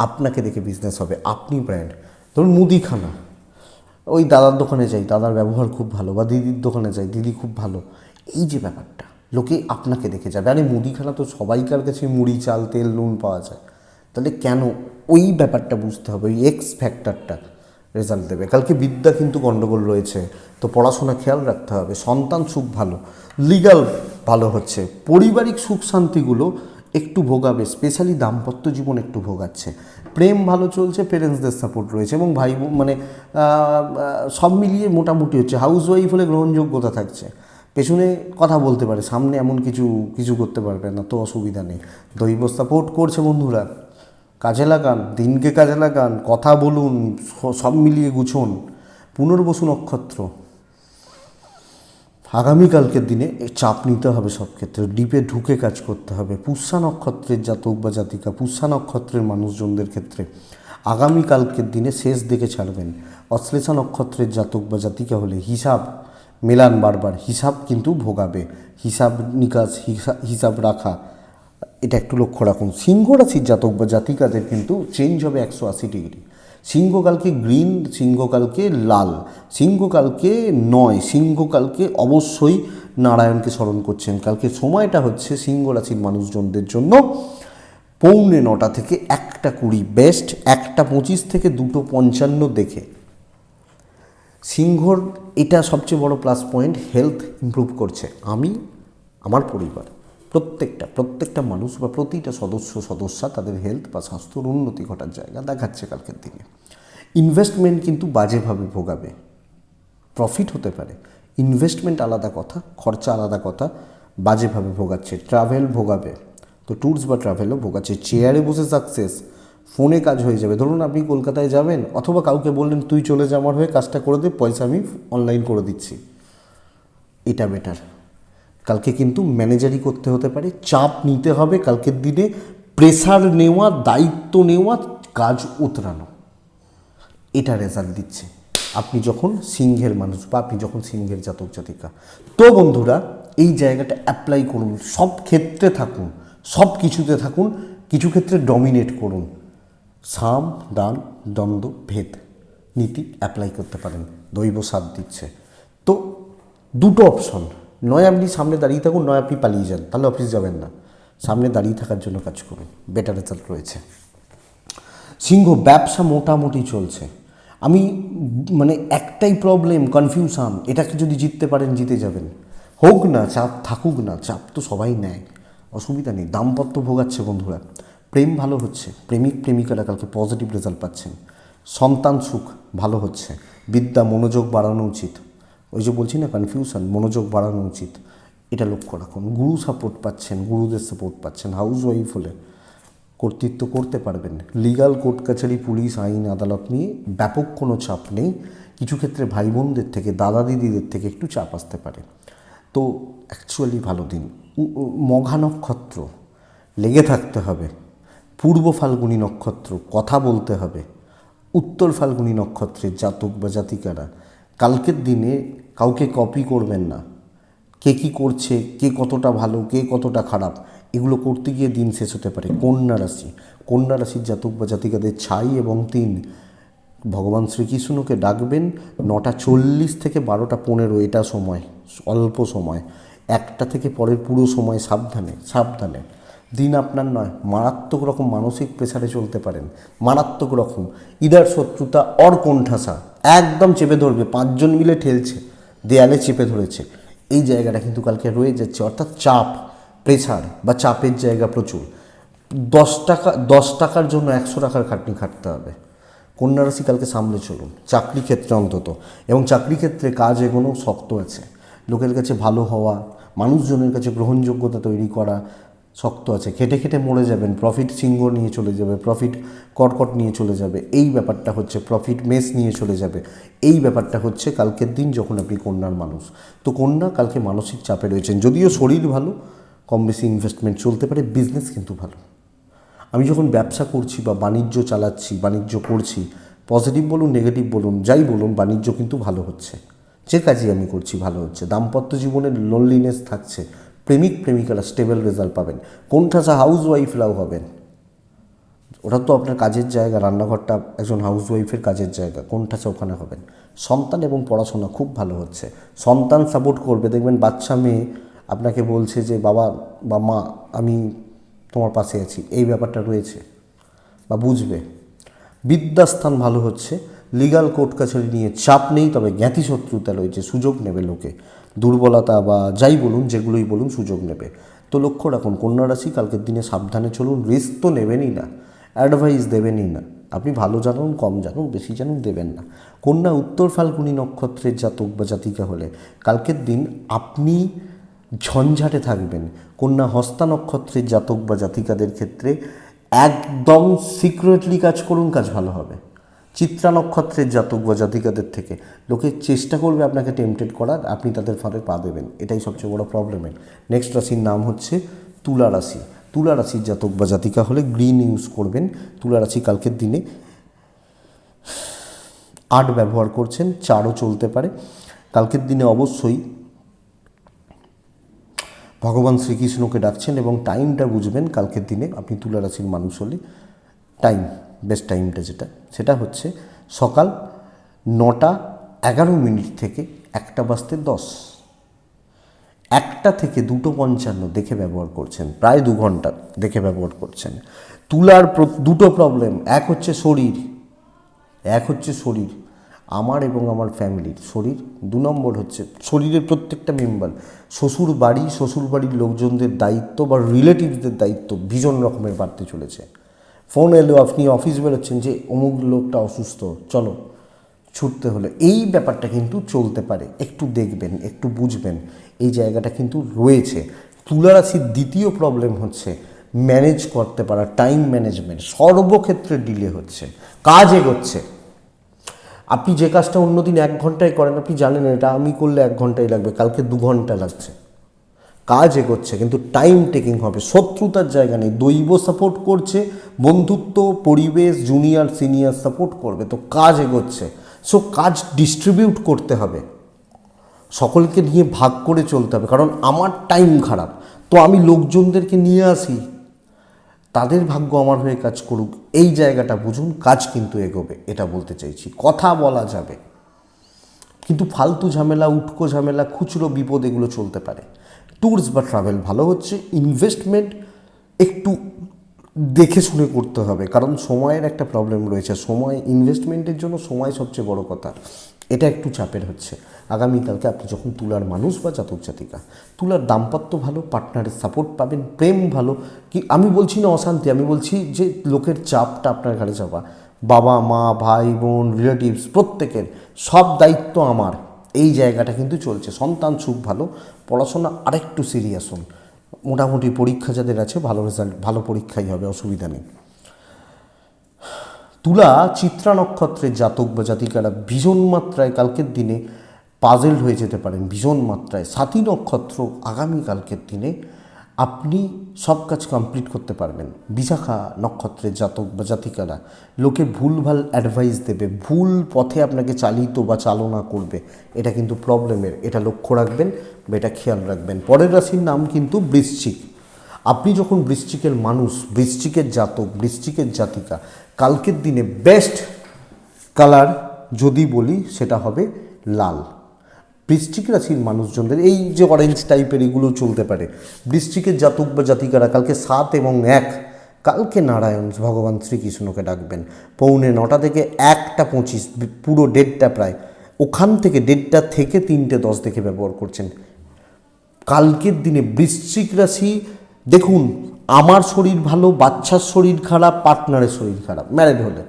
আপনাকে দেখে বিজনেস হবে, আপনি ব্র্যান্ড। ধরুন মুদিখানা, ওই দাদার দোকানে যাই, দাদার ব্যবহার খুব ভালো, বা দিদির দোকানে যাই, দিদি খুব ভালো, এই যে ব্যাপারটা, লোকে আপনাকে দেখে যাবে। আরে মুদিখানা তো সবাইকার কাছে মুড়ি, চাল, তেল, নুন পাওয়া যায়, তাহলে কেন? ওই ব্যাপারটা বুঝতে হবে, ওই এক্স ফ্যাক্টরটা রেজাল্ট দেবে। কালকে বিদ্যা কিন্তু গণ্ডগোল রয়েছে, তো পড়াশোনা খেয়াল রাখতে হবে। সন্তান সুখ ভালো, লিগাল ভালো হচ্ছে, পারিবারিক সুখ শান্তিগুলো একটু ভোগাবে, স্পেশালি দাম্পত্য জীবন একটু ভোগাচ্ছে। প্রেম ভালো চলছে, পেরেন্টসদের সাপোর্ট রয়েছে, এবং ভাই মানে সব মিলিয়ে মোটামুটি হচ্ছে। হাউস ওয়াইফ হলে গ্রহণযোগ্যতা থাকছে, পেছনে কথা বলতে পারে, সামনে এমন কিছু করতে পারবে না, তো অসুবিধা নেই। দৈব সাপোর্ট করছে বন্ধুরা, কাজে লাগান, দিনকে কাজে লাগান, কথা বলুন, সব মিলিয়ে গুছুন। পুনর্বসু নক্ষত্র, আগামীকালকের দিনে চাপ নিতে হবে সব ক্ষেত্রে, ডিপে ঢুকে কাজ করতে হবে। পুষ্যা নক্ষত্রের জাতক বা জাতিকা, পুষ্যা নক্ষত্রের মানুষজনদের ক্ষেত্রে আগামীকালকের দিনে শেষ দিকে ছাড়বেন। অশ্লেষা নক্ষত্রের জাতক বা জাতিকা হলে হিসাব মেলান, বারবার হিসাব কিন্তু ভোগাবে, হিসাব নিকাশ, হিসাব রাখা, এটা একটু লক্ষ্য রাখুন। সিংহ রাশির জাতক বা জাতিকাদের কিন্তু চেঞ্জ হবে 180 ডিগ্রি। সিংহকালকে গ্রিন, সিংহকালকে লাল, সিংহকালকে নয়, সিংহকালকে অবশ্যই নারায়ণকে স্মরণ করছেন। কালকে সময়টা হচ্ছে সিংহ রাশির মানুষজনদের জন্য 9:45 থেকে 1:20 বেস্ট, 1:25 থেকে 2:55 দেখে। সিংহর এটা সবচেয়ে বড় প্লাস পয়েন্ট, হেলথ ইমপ্রুভ করছে। আমি, আমার পরিবার, প্রত্যেকটা মানুষ বা প্রতিটা সদস্যা তাদের হেলথ বা স্বাস্থ্যর উন্নতি ঘটার জায়গা দেখাচ্ছে কালকের দিনে। ইনভেস্টমেন্ট কিন্তু বাজেভাবে ভোগাবে, প্রফিট হতে পারে, ইনভেস্টমেন্ট আলাদা কথা, খরচা আলাদা কথা, বাজেভাবে ভোগাচ্ছে। ট্রাভেল ভোগাবে, তো ট্যুরস বা ট্রাভেলও ভোগাচ্ছে। চেয়ারে বসে সাকসেস, ফোনে কাজ হয়ে যাবে। ধরুন আপনি কলকাতায় যাবেন, অথবা কাউকে বললেন তুই চলে যা আমার হয়ে কাজটা করে দে, পয়সা আমি অনলাইন করে দিচ্ছি, এটা বেটার। কালকে কিন্তু ম্যানেজারই করতে হতে পারে, চাপ নিতে হবে কালকের দিনে, প্রেসার নেওয়া, দায়িত্ব নেওয়া, কাজ উতরানো, এটা রেজাল্ট দিচ্ছে আপনি যখন সিংহের মানুষ বা আপনি যখন সিংহের জাতক জাতিকা। তো বন্ধুরা, এই জায়গাটা অ্যাপ্লাই করুন, সব ক্ষেত্রে থাকুন, সব কিছুতে থাকুন, কিছু ক্ষেত্রে ডমিনেট করুন। সাম দান দ্বন্দ্ব ভেদ নীতি অ্যাপ্লাই করতে পারেন, দৈব সাথ দিচ্ছে। তো দুটো অপশন, নয় আপনি সামনে দাঁড়িয়ে থাকুন, নয় আপনি পালিয়ে যান, তাহলে অফিস যাবেন না। সামনে দাঁড়িয়ে থাকার জন্য কাজ করুন, বেটার রেজাল্ট রয়েছে। সিংহ ব্যবসা মোটামুটি চলছে। আমি মানে একটাই প্রবলেম, কনফিউশন, এটাকে যদি জিততে পারেন জিতে যাবেন। হোক না চাপ, থাকুক না চাপ, তো সবাই নেয়, অসুবিধা নেই। দাম্পত্য ভোগাচ্ছে বন্ধুরা, প্রেম ভালো হচ্ছে, প্রেমিক প্রেমিকারা কালকে পজিটিভ রেজাল্ট পাচ্ছেন। সন্তান সুখ ভালো হচ্ছে। বিদ্যা, মনোযোগ বাড়ানো উচিত। ওই যে বলছি না কনফিউশন, মনোযোগ বাড়ানো উচিত, এটা লক্ষ্য রাখুন। গুরু সাপোর্ট পাচ্ছেন, গুরুদের সাপোর্ট পাচ্ছেন। হাউস ওয়াইফ হলে কর্তৃত্ব করতে পারবেন। লিগাল কোর্ট কাছারি, পুলিশ, আইন, আদালত নিয়ে ব্যাপক কোনো চাপ নেই। কিছু ক্ষেত্রে ভাই বোনদের থেকে, দাদা দিদিদের থেকে একটু চাপ আসতে পারে। তো অ্যাকচুয়ালি ভালো দিন। মঘা নক্ষত্র, লেগে থাকতে হবে। পূর্ব ফাল্গুনী নক্ষত্র, কথা বলতে হবে। উত্তর ফাল্গুনী নক্ষত্রের জাতক বা জাতিকারা কালকের দিনে কাউকে কপি করবেন না। কে কী করছে, কে কতটা ভালো, কে কতটা খারাপ, এগুলো করতে গিয়ে দিন শেষ হতে পারে। কন্যা রাশি, কন্যা রাশির জাতক বা জাতিকাদের 6 এবং 3 ভগবান শ্রীকৃষ্ণকে ডাকবেন। 9:40 থেকে 12:15 এটা সময়, অল্প সময়। 1টা থেকে পরের পুরো সময় সাবধানে সাবধানে। দিন আপনার নয়, মারাত্মক রকম মানসিক প্রেসারে চলতে পারেন, মারাত্মক রকম। ইদার শত্রুতা অর কোণঠাসা, একদম চেপে ধরবে, 5 জন মিলে ঠেলছে, দেয়ালে চেপে ধরেছে, এই জায়গাটা কিন্তু কালকে রয়ে যাচ্ছে। অর্থাৎ চাপ, প্রেসার বা চাপের জায়গা প্রচুর। 10 টাকার জন্য 100 টাকার খাটনি খাটতে হবে। কন্যা রাশি কালকে সামলে চলুন, চাকরি ক্ষেত্রে অন্তত, এবং চাকরি ক্ষেত্রে কাজ এগোনো শক্ত আছে। লোকের কাছে ভালো হওয়া, মানুষজনের কাছে গ্রহণযোগ্যতা তৈরি করা শক্ত আছে। খেটে খেটে মরে যাবেন, প্রফিট সিংহ নিয়ে চলে যাবে, প্রফিট কর্কট নিয়ে চলে যাবে, এই ব্যাপারটা হচ্ছে। প্রফিট মেষ নিয়ে চলে যাবে, এই ব্যাপারটা হচ্ছে কালকের দিন যখন আপনি কন্যার মানুষ। তো কন্যা কালকে মানসিক চাপে রয়েছেন, যদিও শরীর ভালো, কম বেশি ইনভেস্টমেন্ট চলতে পারে, বিজনেস কিন্তু ভালো। আমি যখন ব্যবসা করছি বা বাণিজ্য চালাচ্ছি, বাণিজ্য করছি, পজিটিভ বলুন নেগেটিভ বলুন যাই বলুন, বাণিজ্য কিন্তু ভালো হচ্ছে। যে কাজই আমি করছি ভালো হচ্ছে। দাম্পত্য জীবনের লোনলিনেস থাকছে, প্রেমিক প্রেমিকারা স্টেবল রেজাল্ট পাবেন। কোণঠাসা হাউস ওয়াইফরাও হবেন, ওটা তো আপনার কাজের জায়গা, রান্নাঘরটা একজন হাউস ওয়াইফের কাজের জায়গা, কোণঠাসা ওখানে হবেন। সন্তান এবং পড়াশোনা খুব ভালো হচ্ছে, সন্তান সাপোর্ট করবে। দেখবেন বাচ্চা মেয়ে আপনাকে বলছে যে বাবা বা মা আমি তোমার পাশে আছি, এই ব্যাপারটা রয়েছে বা বুঝবে। বিদ্যাস্থান ভালো হচ্ছে, লিগাল কোর্ট কাছারি নিয়ে চাপ নেই, তবে জ্ঞাতি শত্রুতা রয়েছে, সুযোগ নেবে লোকে, দুর্বলতা বা যাই বলুন, যেগুলোই বলুন, সুযোগ নেবে। তো লক্ষ্য রাখুন কন্যা রাশি কালকের দিনে সাবধানে চলুন। রিস্ক তো নেবেনই না, অ্যাডভাইস দেবেনই না। আপনি ভালো জানুন, কম জানুন, বেশি জানুন, দেবেন না। কন্যা উত্তর ফাল্গুনী নক্ষত্রের জাতক বা জাতিকা হলে কালকের দিন আপনি ঝঞ্ঝাটে থাকবেন। কন্যা হস্তা নক্ষত্রের জাতক বা জাতিকাদের ক্ষেত্রে একদম সিক্রেটলি কাজ করুন, কাজ ভালো হবে। চিত্রা নক্ষত্রের জাতক বা জাতিকাদের থেকে লোকে চেষ্টা করবে আপনাকে টেম্পটেড করার, আপনি তাদের ফাঁদে পা দেবেন, এটাই সবচেয়ে বড় প্রবলেমের। নেক্সট রাশির নাম হচ্ছে তুলা রাশি। তুলা রাশির জাতক বা জাতিকা হলে গ্রিন ইউজ করবেন। তুলা রাশি কালকের দিনে 8 ব্যবহার করছেন, 4ও চলতে পারে। কালকের দিনে অবশ্যই ভগবান শ্রীকৃষ্ণকে ডাকছেন এবং টাইমটা বুঝবেন। কালকের দিনে আপনি তুলা রাশির মানুষ হলে বেস্ট টাইমটা সেটা হচ্ছে সকাল 9:11 থেকে 1:10, 1টা থেকে 2:55 দেখে ব্যবহার করছেন, প্রায় 2 ঘন্টা দেখে ব্যবহার করছেন। তুলার দুটো প্রবলেম, এক হচ্ছে শরীর, আমার এবং আমার ফ্যামিলির শরীর। 2 নম্বর হচ্ছে শরীরের প্রত্যেকটা মেম্বার, শ্বশুর বাড়ির লোকজনদের দায়িত্ব বা রিলেটিভসদের দায়িত্ব ভীষণ রকমের বাড়তে চলেছে। ফোন এলো, আপনি অফিস বেরোচ্ছেন যে অমুক লোকটা অসুস্থ, চলো ছুটতে হলে, এই ব্যাপারটা কিন্তু চলতে পারে। একটু দেখবেন, একটু বুঝবেন, এই জায়গাটা কিন্তু রয়েছে। তুলা রাশির দ্বিতীয় প্রবলেম হচ্ছে ম্যানেজ করতে পারা, টাইম ম্যানেজমেন্ট। সর্বক্ষেত্রে ডিলে হচ্ছে, কাজ এগোচ্ছে। আপনি যে কাজটা অন্যদিন 1 ঘন্টায় করেন, আপনি জানেন এটা আমি করলে 1 ঘন্টাই লাগবে, কালকে 2 ঘন্টা লাগছে। কাজ এগোচ্ছে কিন্তু টাইম টেকিং হবে। শত্রুতার জায়গা নেই, দৈব সাপোর্ট করছে, বন্ধুত্ব, পরিবেশ, জুনিয়র সিনিয়র সাপোর্ট করবে, তো কাজ এগোচ্ছে। সো কাজ ডিস্ট্রিবিউট করতে হবে, সকলকে নিয়ে ভাগ করে চলতে হবে। কারণ আমার টাইম খারাপ, তো আমি লোকজনদেরকে নিয়ে আসি, তাদের ভাগ্য আমার হয়ে কাজ করুক, এই জায়গাটা বুঝুন। কাজ কিন্তু এগোবে, এটা বলতে চাইছি। কথা বলা যাবে, কিন্তু ফালতু ঝামেলা, উটকো ঝামেলা, খুচরো বিপদ এগুলো চলতে পারে। ট্যুরস বা ট্রাভেল ভালো হচ্ছে। ইনভেস্টমেন্ট একটু দেখে শুনে করতে হবে, কারণ সময়ের একটা প্রবলেম রয়েছে। সময়, ইনভেস্টমেন্টের জন্য সময় সবচেয়ে বড় কথা, এটা একটু চাপের হচ্ছে। আগামীকালকে আপনি যখন তুলার মানুষ বা জাতক জাতিকা, তুলার দাম্পত্য ভালো, পার্টনারের সাপোর্ট পাবেন, প্রেম ভালো। কি আমি বলছি না অশান্তি, আমি বলছি যে লোকের চাপটা আপনার ঘাড়ে চাপা, বাবা মা ভাই বোন রিলেটিভস প্রত্যেকের সব দায়িত্ব আমার, এই জায়গাটা কিন্তু চলছে। সন্তান সুখ ভালো, পড়াশোনা আরেকটু সিরিয়াস হন। মোটামুটি পরীক্ষা যাদের আছে ভালো রেজাল্ট, ভালো পরীক্ষাই হবে, অসুবিধা নেই। তুলা চিত্রা নক্ষত্রের জাতক বা জাতিকারা ভীষণ মাত্রায় কালকের দিনে পাজেলড হয়ে যেতে পারেন, ভীষণ মাত্রায়। সাথী নক্ষত্র আগামীকালকের দিনে আপনি সব কাজ কমপ্লিট করতে পারবেন। বিশাখা নক্ষত্রের জাতক বা জাতিকারা লোকে ভুলভাল অ্যাডভাইস দেবে, ভুল পথে আপনাকে চালিত বা চালনা করবে, এটা কিন্তু প্রবলেমের, এটা লক্ষ্য রাখবেন বা এটা খেয়াল রাখবেন। পরের রাশির নাম কিন্তু বৃশ্চিক। আপনি যখন বৃশ্চিকের মানুষ, বৃশ্চিকের জাতক, বৃশ্চিকের জাতিকা, কালকের দিনে বেস্ট কালার যদি বলি সেটা হবে লাল। বৃশ্চিক রাশির মানুষজনদের এই যে অরেঞ্জ টাইপের এগুলো চলতে পারে। বৃশ্চিকের জাতক বা জাতিকারা কালকে 7 এবং 1, কালকে নারায়ণ ভগবান শ্রীকৃষ্ণকে ডাকবেন 9:45 থেকে 1:25, পুরো ডেটটা প্রায় ওখান থেকে 1:30 থেকে 3:10 দেখে ব্যবহার করছেন। কালকের দিনে বৃশ্চিক রাশি দেখুন, আমার শরীর ভালো, বাচ্চার শরীর খারাপ, পার্টনারের শরীর খারাপ, ম্যারেড হলে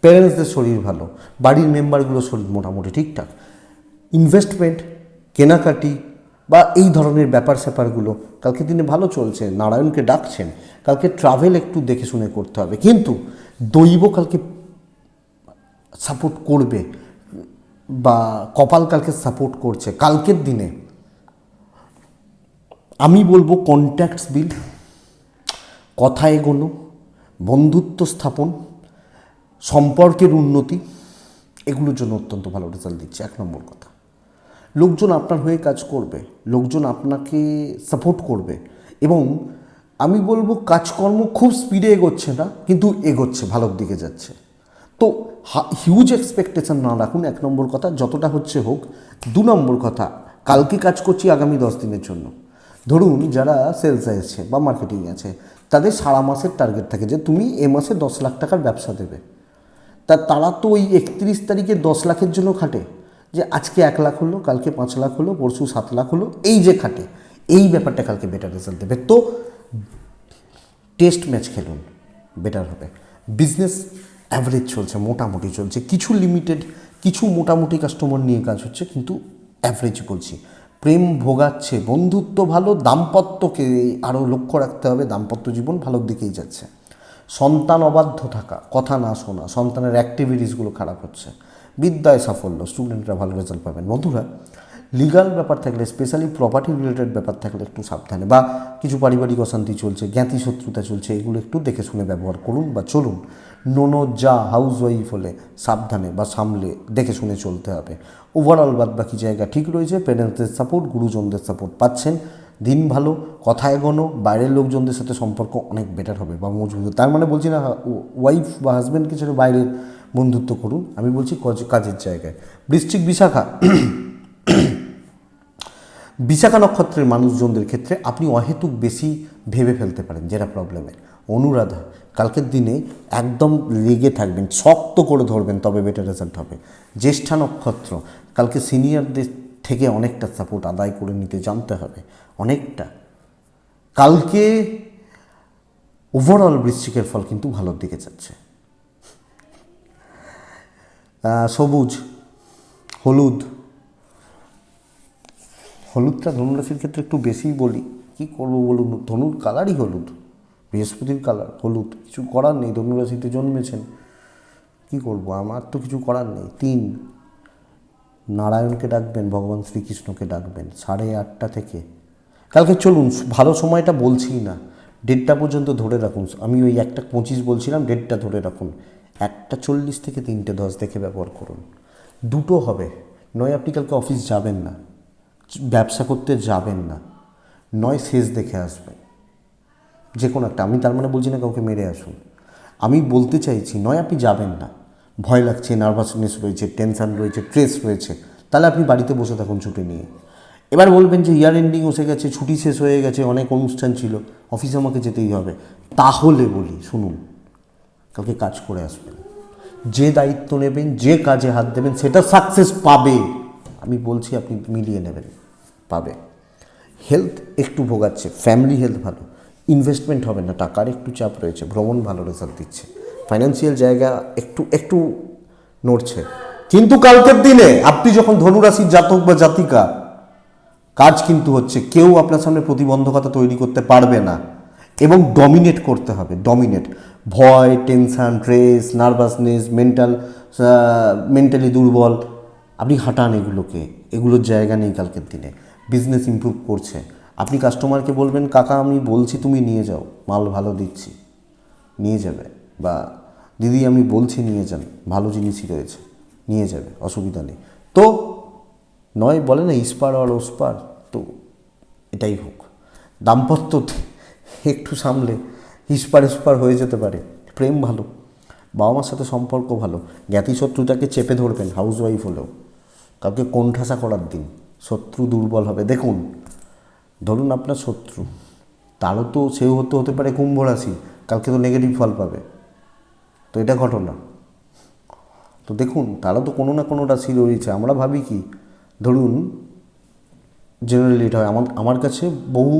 প্যারেন্টসদের শরীর ভালো, বাড়ির মেম্বারগুলোর শরীর মোটামুটি ঠিকঠাক। ইনভেস্টমেন্ট, কেনাকাটি বা এই ধরনের ব্যাপার স্যাপারগুলো কালকের দিনে ভালো চলছে, নারায়ণকে ডাকছেন। কালকে ট্রাভেল একটু দেখে শুনে করতে হবে, কিন্তু দৈব কালকে সাপোর্ট করবে বা কপাল কালকে সাপোর্ট করছে। কালকের দিনে আমি বলবো কন্ট্যাক্টস বিল, কথা এগোনো, বন্ধুত্ব স্থাপন, সম্পর্কের উন্নতি, এগুলোর জন্য অত্যন্ত ভালো রেজাল্ট দিচ্ছে। 1 নম্বর কথা, লোকজন আপনার হয়ে কাজ করবে, লোকজন আপনাকে সাপোর্ট করবে, এবং আমি বলবো কাজকর্ম খুব স্পিডে এগোচ্ছে না, কিন্তু এগোচ্ছে, ভালোর দিকে যাচ্ছে। তো হিউজ এক্সপেকটেশন না রাখুন, 1 নম্বর কথা, যতটা হচ্ছে হোক। 2 নম্বর কথা, কালকে কাজ করছি আগামী 10 দিনের জন্য। ধরুন যারা সেলসে আছে বা মার্কেটিং আছে, তাদের সারা মাসের টার্গেট থাকে যে তুমি এ মাসে 10 লাখ টাকার ব্যবসা দেবে। তারা তো ওই 31 তারিখে 10 লাখের জন্য খাটে, যে আজকে 1 লাখ হলো, কালকে 5 লাখ হলো, পরশু 7 লাখ হলো, এই যে খাটে, এই ব্যাপারটা কালকে বেটার রেজাল্ট দেবে। তো টেস্ট ম্যাচ খেলুন, বেটার হবে। বিজনেস অ্যাভারেজ চলছে, মোটামুটি চলছে, কিছু লিমিটেড, কিছু মোটামুটি কাস্টমার নিয়ে কাজ হচ্ছে, কিন্তু অ্যাভারেজ বলছি। প্রেম ভোগাচ্ছে, বন্ধুত্ব ভালো, দাম্পত্যকে আরও লক্ষ্য রাখতে হবে, দাম্পত্য জীবন ভালোর দিকেই যাচ্ছে। সন্তান অবাধ্য থাকা, কথা না শোনা, সন্তানের অ্যাক্টিভিটিসগুলো খারাপ হচ্ছে। বিদ্যায় সাফল্য, স্টুডেন্টরা ভালো রেজাল্ট পাবেন। বন্ধুরা, লিগাল ব্যাপার থাকলে, স্পেশালি প্রপার্টি রিলেটেড ব্যাপার থাকলে একটু সাবধানে, বা কিছু পারিবারিক অশান্তি চলছে, জ্ঞাতি শত্রুতা চলছে, এগুলো একটু দেখে শুনে ব্যবহার করুন বা চলুন। ননদ যা হাউস ওয়াইফ হলে সাবধানে বা সামলে দেখে শুনে চলতে হবে। ওভারঅল বাদ বাকি জায়গা ঠিক রয়েছে। প্যারেন্টসদের সাপোর্ট, গুরুজনদের সাপোর্ট পাচ্ছেন। দিন ভালো, কথা এগোনো, বাইরের লোকজনদের সাথে সম্পর্ক অনেক বেটার হবে বা মজবুত। তার মানে বলছি না ওয়াইফ বা হাজব্যান্ডকে ছেড়ে বাইরের বন্ধুত্ব করুন, আমি বলছি কাজের জায়গায়। বৃশ্চিক, বিশাখা, বিশাখা নক্ষত্রের মানুষজনদের ক্ষেত্রে আপনি অহেতুক বেশি ভেবে ফেলতে পারেন, যেটা প্রবলেমের। অনুরাধা, কালকের দিনে একদম লেগে থাকবেন, শক্ত করে ধরবেন, তবে বেটার রেজাল্ট হবে। জ্যেষ্ঠা নক্ষত্র, কালকে সিনিয়রদের থেকে অনেকটা সাপোর্ট আদায় করে নিতে জানতে হবে, অনেকটা। কালকে ওভারঅল বৃশ্চিকের ফল কিন্তু ভালোর দিকে যাচ্ছে। সবুজ, হলুদ, হলুদটা ধনুরাশির ক্ষেত্রে একটু বেশিই বলি, কী করবো বলুন, ধনুর কালারই হলুদ, বৃহস্পতির কালার হলুদ, কিছু করার নেই, ধনুরাশিতে জন্মেছেন, কি করব, আমার তো কিছু করার নেই। 3, নারায়ণকে ডাকবেন, ভগবান শ্রীকৃষ্ণকে ডাকবেন 8:30 থেকে। কালকে চলুন, ভালো সময়টা বলছি না, 1:30 পর্যন্ত ধরে রাখুন। আমি ওই 1:25 বলছিলাম, 1:30 ধরে রাখুন। 1:40 থেকে 3:10 দেখে ব্যবহার করুন। দুটো হবে, নয় আপনি কালকে অফিস যাবেন না, ব্যবসা করতে যাবেন না, নয় শেষ দেখে আসবেন, যে কোনো একটা। আমি তার মানে বলছি না কাউকে মেরে আসুন, আমি বলতে চাইছি নয় আপনি যাবেন না, ভয় লাগছে, নার্ভাসনেস রয়েছে, টেনশান রয়েছে, স্ট্রেস রয়েছে, তাহলে আপনি বাড়িতে বসে থাকুন ছুটি নিয়ে। এবার বলবেন যে ইয়ার এন্ডিং এসে গেছে, ছুটি শেষ হয়ে গেছে, অনেক অনুষ্ঠান ছিল, অফিসে আমাকে যেতেই হবে, তাহলে বলি শুনুন, কালকে কাজ করে আসবেন। যে দায়িত্ব নেবেন, যে কাজে হাত দেবেন, সেটা সাকসেস পাবে, আমি বলছি, আপনি মিলিয়ে নেবেন, পাবে। হেলথ একটু ভোগাচ্ছে, ফ্যামিলি হেলথ ভালো, ইনভেস্টমেন্ট হবে না, টাকার একটু চাপ রয়েছে, ভ্রমণ ভালো রেজাল্ট দিচ্ছে, ফাইন্যান্সিয়াল জায়গা একটু নড়ছে। কিন্তু কালকের দিনে আপনি যখন ধনুরাশির জাতক বা জাতিকা, কাজ কিন্তু হচ্ছে, কেউ আপনার সামনে প্রতিবন্ধকতা তৈরি করতে পারবে না, এবং ডমিনেট করতে হবে, ডমিনেট। ভয়, টেনশান, স্ট্রেস, নার্ভাসনেস, মেন্টালি দুর্বল, আপনি হাঁটান এগুলোকে, এগুলোর জায়গা নেই কালকের দিনে। বিজনেস ইমপ্রুভ করছে, আপনি কাস্টমারকে বলবেন, কাকা আমি বলছি তুমি নিয়ে যাও, মাল ভালো দিচ্ছি, নিয়ে যাবে, বা দিদি আমি বলছি নিয়ে যান, ভালো জিনিসই রয়েছে, নিয়ে যাবে, অসুবিধা নেই। তো নয় বলে না ইস্পার আর ওস্পার, তো এটাই হোক। দাম্পত্যতে একটু সামলে ইস্পার হয়ে যেতে পারে। প্রেম ভালো, বাবা মার সাথে সম্পর্ক ভালো, জ্ঞাতি শত্রুতাকে চেপে ধরবেন হাউস ওয়াইফ হলেও। কাউকে কোণঠাসা করার দিন, শত্রু দুর্বল হবে। দেখুন, ধরুন আপনার শত্রু, তারও তো সেও হতে পারে কুম্ভ রাশি, কালকে তো নেগেটিভ ফল পাবে, তো এটা ঘটনা। তো দেখুন, তারা তো কোনো না কোনো রাশি রয়েছে। আমরা ভাবি কি, ধরুন জেনারেলি এটা হয়, আমার কাছে বহু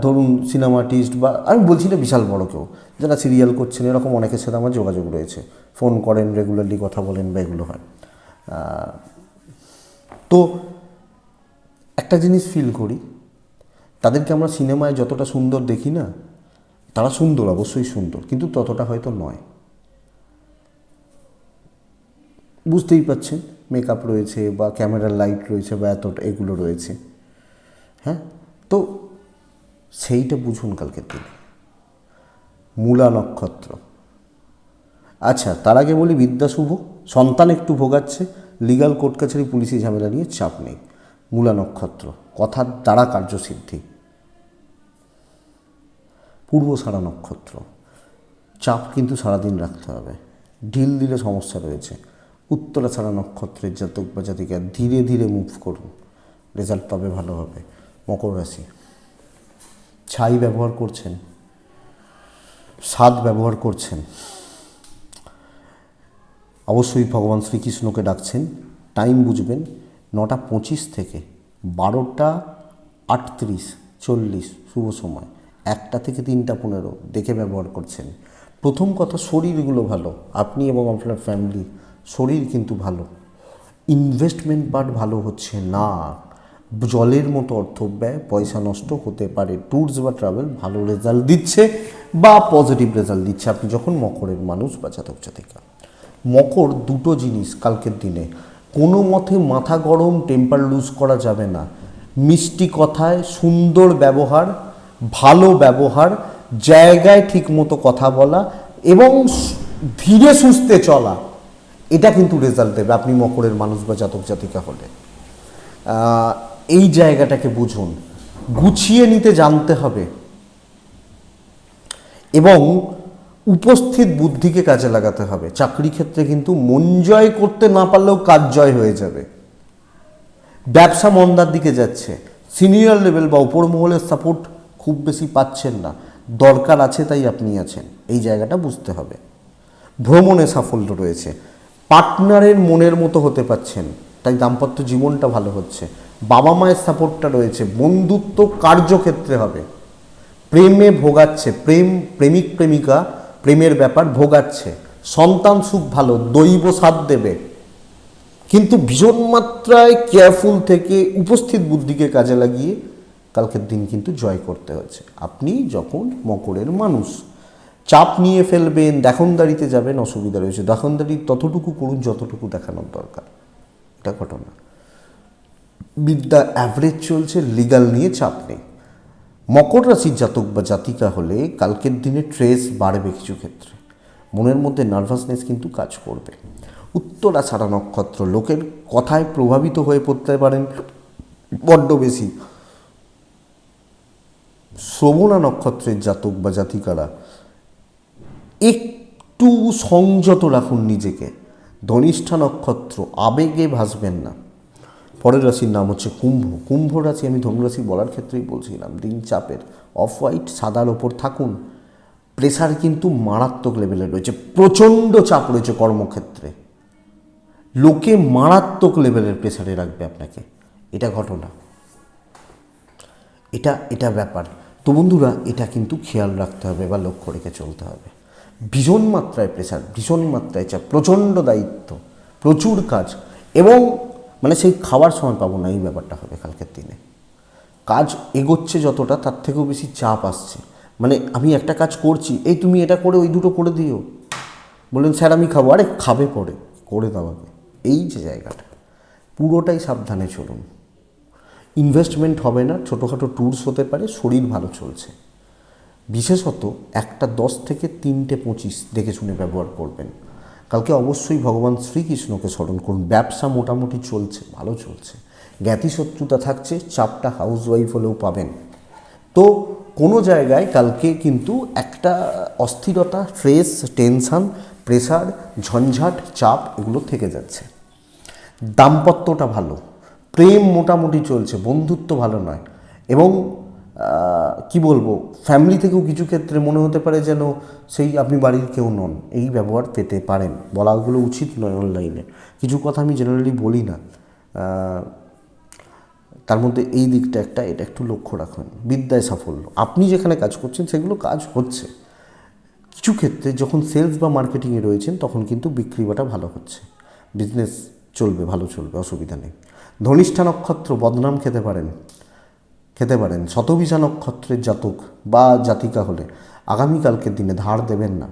ধরুন সিনেমা আর্টিস্ট, বা আমি বলছি না বিশাল বড় কেউ, যারা সিরিয়াল করছেন, এরকম অনেকের সাথে আমার যোগাযোগ রয়েছে, ফোন করেন, রেগুলারলি কথা বলেন, বা এগুলো হয়। তো একটা জিনিস ফিল করি, তাদেরকে আমরা সিনেমায় যতটা সুন্দর দেখি না, তারা সুন্দর, অবশ্যই সুন্দর, কিন্তু ততটা হয়তো নয়। বুঝতেই পাচ্ছেন, মেকআপ রয়েছে, বা ক্যামেরার লাইট রয়েছে, বা এতটা এগুলো রয়েছে, হ্যাঁ। তো সেইটা বুঝুন কালকের দিনে। মূলা নক্ষত্র, আচ্ছা তার আগে বলি বিদ্যা শুভ, সন্তান একটু ভোগাচ্ছে, লিগাল কোর্ট কাছারি পুলিশি ঝামেলা নিয়ে চাপ নেই। মূলা নক্ষত্র, কথার দ্বারা কার্যসিদ্ধি। পূর্বসারা নক্ষত্র, চাপ কিন্তু সারাদিন রাখতে হবে, ঢিল দিলে সমস্যা রয়েছে। উত্তরাছাড়া নক্ষত্রের জাতক বা জাতিকা ধীরে ধীরে মুভ করুন, রেজাল্ট পাবে, ভালো হবে। মকর রাশি, ছাই ব্যবহার করছেন, স্বাদ ব্যবহার করছেন, অবশ্যই ভগবান শ্রীকৃষ্ণকে ডাকছেন। টাইম বুঝবেন, 9:25 থেকে 12:38, 40 শুভ সময়, 1টা থেকে 3:15 দেখে ব্যবহার করছেন। প্রথম কথা, শরীরগুলো ভালো, আপনি এবং আপনার ফ্যামিলি, শরীর কিন্তু ভালো। ইনভেস্টমেন্ট পার্ট ভালো হচ্ছে না, জলের মতো অর্থ ব্যয়, পয়সা নষ্ট হতে পারে। ট্যুরস বা ট্রাভেল ভালো রেজাল্ট দিচ্ছে বা পজিটিভ রেজাল্ট দিচ্ছে আপনি যখন মকরের মানুষ বা জাতক জাতিকা। মকর দুটো জিনিস কালকের দিনে, কোনো মতে মাথা গরম, টেম্পার লুজ করা যাবে না। মিষ্টি কথায়, সুন্দর ব্যবহার, ভালো ব্যবহার, জায়গায় ঠিকমতো কথা বলা এবং ধীরে সুস্থে চলা, এটা কিন্তু রেজাল্ট দেবে আপনি মকরের মানুষ বা জাতক জাতিকা হলে। এই জায়গাটাকে বুঝুন, গুছিয়ে নিতে জানতে হবে এবং উপস্থিত বুদ্ধিকে কাজে লাগাতে হবে। চাকরি ক্ষেত্রে কিন্তু মন জয় করতে না পারলেও কাজ জয় হয়ে যাবে। ব্যবসা মন্দার দিকে যাচ্ছে, সিনিয়র লেভেল বা উপর মহলের সাপোর্ট খুব বেশি পাচ্ছেন না, দরকার আছে তাই আপনি আছেন, এই জায়গাটা বুঝতে হবে। ভ্রমণে সাফল্য রয়েছে, পার্টনারের মনের মতো হতে পারছেন, তাই দাম্পত্য জীবনটা ভালো হচ্ছে। বাবা মায়ের সাপোর্টটা রয়েছে, বন্ধুত্ব কার্যক্ষেত্রে হবে। প্রেমে ভোগাচ্ছে, প্রেমিক প্রেমিকা প্রেমের ব্যাপার ভোগাচ্ছে, সন্তান সুখ ভালো, দৈব সাথ দেবে, কিন্তু ভীষণ মাত্রায় কেয়ারফুল থেকে উপস্থিত বুদ্ধিকে কাজে লাগিয়ে কালকের দিন কিন্তু জয় করতে হচ্ছে। আপনি যখন মকরের মানুষ, চাপ নিয়ে ফেলবেন, দেখনদারিতে যাবেন, অসুবিধা রয়েছে। দেখনদারি ততটুকু করুন যতটুকু দেখানোর দরকার, এটা ঘটনা। বিদ্যা অ্যাভারেজ চলছে, লিগাল নিয়ে চাপ নেই। মকর রাশির জাতক বা জাতিকা হলে কালকের দিনে ট্রেস বাড়বে, কিছু ক্ষেত্রে মনের মধ্যে নার্ভাসনেস কিন্তু কাজ করবে। উত্তরাষাঢ়া নক্ষত্র, লোকের কথায় প্রভাবিত হয়ে পড়তে পারেন বড্ড বেশি। শ্রবণা নক্ষত্রের জাতক বা জাতিকারা একটু সংযত রাখুন নিজেকে। ধনিষ্ঠা নক্ষত্র, আবেগে ভাসবেন না। পরের রাশির নাম হচ্ছে কুম্ভ। কুম্ভ রাশি আমি ধনুরাশি বলার ক্ষেত্রেই বলছিলাম, দিন চাপের, অফ হোয়াইট সাদার ওপর থাকুন। প্রেশার কিন্তু মারাত্মক লেভেলে রয়েছে, প্রচণ্ড চাপ রয়েছে কর্মক্ষেত্রে, লোকে মারাত্মক লেভেলের প্রেশারে রাখবে আপনাকে, এটা ঘটনা, এটা ব্যাপার। তো বন্ধুরা, এটা কিন্তু খেয়াল রাখতে হবে বা লক্ষ্য রেখে চলতে হবে। ভীষণ মাত্রায় প্রেশার, ভীষণ মাত্রায় চাপ, প্রচণ্ড দায়িত্ব, প্রচুর কাজ এবং মানে সেই খাওয়ার সময় পাবো না, এই ব্যাপারটা হবে কালকের দিনে। কাজ এগোচ্ছে যতটা, তার থেকেও বেশি চাপ আসছে। মানে আমি একটা কাজ করছি, এই তুমি এটা করে ওই দুটো করে দিও, বললেন স্যার আমি খাবো, আরে খাবে পরে, করে দাও আগে, এই যে জায়গাটা, পুরোটাই সাবধানে চলুন। ইনভেস্টমেন্ট হবে না, ছোটোখাটো ট্যুরস হতে পারে, শরীর ভালো চলছে। বিশেষত একটা 10 থেকে 3টে 25 দেখে শুনে ব্যবহার করবেন। কালকে অবশ্যই ভগবান শ্রীকৃষ্ণকে স্মরণ করুন। ব্যবসা মোটামুটি চলছে, ভালো চলছে, জ্ঞাতি শত্রুতা থাকছে, চাপটা হাউসওয়াইফ হলেও পাবেন। তো কোনো জায়গায় কালকে কিন্তু একটা অস্থিরতা, স্ট্রেস, টেনশান, প্রেশার, ঝঞ্ঝাট, চাপ এগুলো থেকে যাচ্ছে। দাম্পত্যটা ভালো, প্রেম মোটামুটি চলছে, বন্ধুত্ব ভালো নয় এবং কি বলবো, ফ্যামিলি থেকেও কিছু ক্ষেত্রে মনে হতে পারে যেন সেই আপনি বাড়ির কেউ নন, এই ব্যবহার পেতে পারেন। বলাগুলো উচিত নয় অনলাইনে, কিছু কথা আমি জেনারেলি বলি না, তার মধ্যে এই দিকটা একটা, এটা একটু লক্ষ্য রাখুন। বিদ্যায় সাফল্য, আপনি যেখানে কাজ করছেন সেগুলো কাজ হচ্ছে। কিছু ক্ষেত্রে যখন সেলস বা মার্কেটিংয়ে রয়েছেন তখন কিন্তু বিক্রি বাটা ভালো হচ্ছে, বিজনেস চলবে, ভালো চলবে, অসুবিধা নেই। ধনিষ্ঠা নক্ষত্র, বদনাম খেতে পারেন। শতবিশা নক্ষত্রের জাতক বা জাতিকা হলে আগামীকালকের দিনে ধার দেবেন না,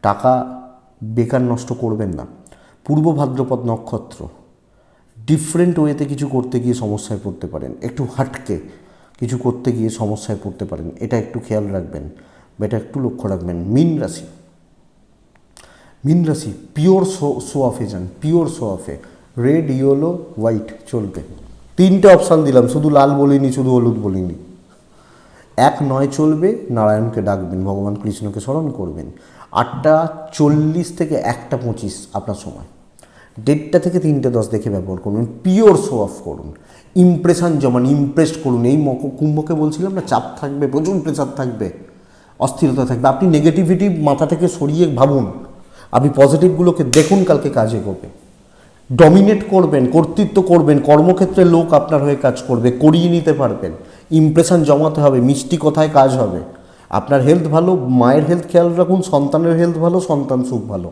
টাকা বেকার নষ্ট করবেন না। পূর্ব ভাদ্রপদ নক্ষত্র, ডিফারেন্ট ওয়েতে কিছু করতে গিয়ে সমস্যায় পড়তে পারেন, একটু হাটকে কিছু করতে গিয়ে সমস্যায় পড়তে পারেন, এটা একটু খেয়াল রাখবেন, এটা একটু লক্ষ্য রাখবেন। মীন রাশি পিওর শো অফে যান, পিওর শো অফে, রেড, ইয়েলো, হোয়াইট চলবে। 3টে অপশান দিলাম, শুধু লাল বলিনি, শুধু হলুদ বলিনি। 1-9 চলবে, নারায়ণকে ডাকবেন, ভগবান কৃষ্ণকে স্মরণ করবেন। 8:40 থেকে 1:25 আপনার সময়, 1:30 থেকে 3:10 দেখে ব্যবহার করুন, পিওর শো অফ করুন, ইমপ্রেশন জমান, ইমপ্রেসড করুন। এই কুম্ভকে বলছিলাম না, চাপ থাকবে, প্রচুর প্রেশার থাকবে, অস্থিরতা থাকবে। আপনি নেগেটিভিটি মাথা থেকে সরিয়ে ভাবুন, আপনি পজিটিভগুলোকে দেখুন, কালকে কাজে করবে। ডমিনেট করবেন, কর্তৃত্ব করবেন, কর্মক্ষেত্রে লোক আপনার হয়ে কাজ করবে, করিয়ে নিতে পারবেন। ইমপ্রেশন জমাতে হবে, মিষ্টি কথায় কাজ হবে। আপনার হেলথ ভালো, মায়ের হেলথ খেয়াল রাখুন, সন্তানের হেলথ ভালো, সন্তান সুখ ভালো।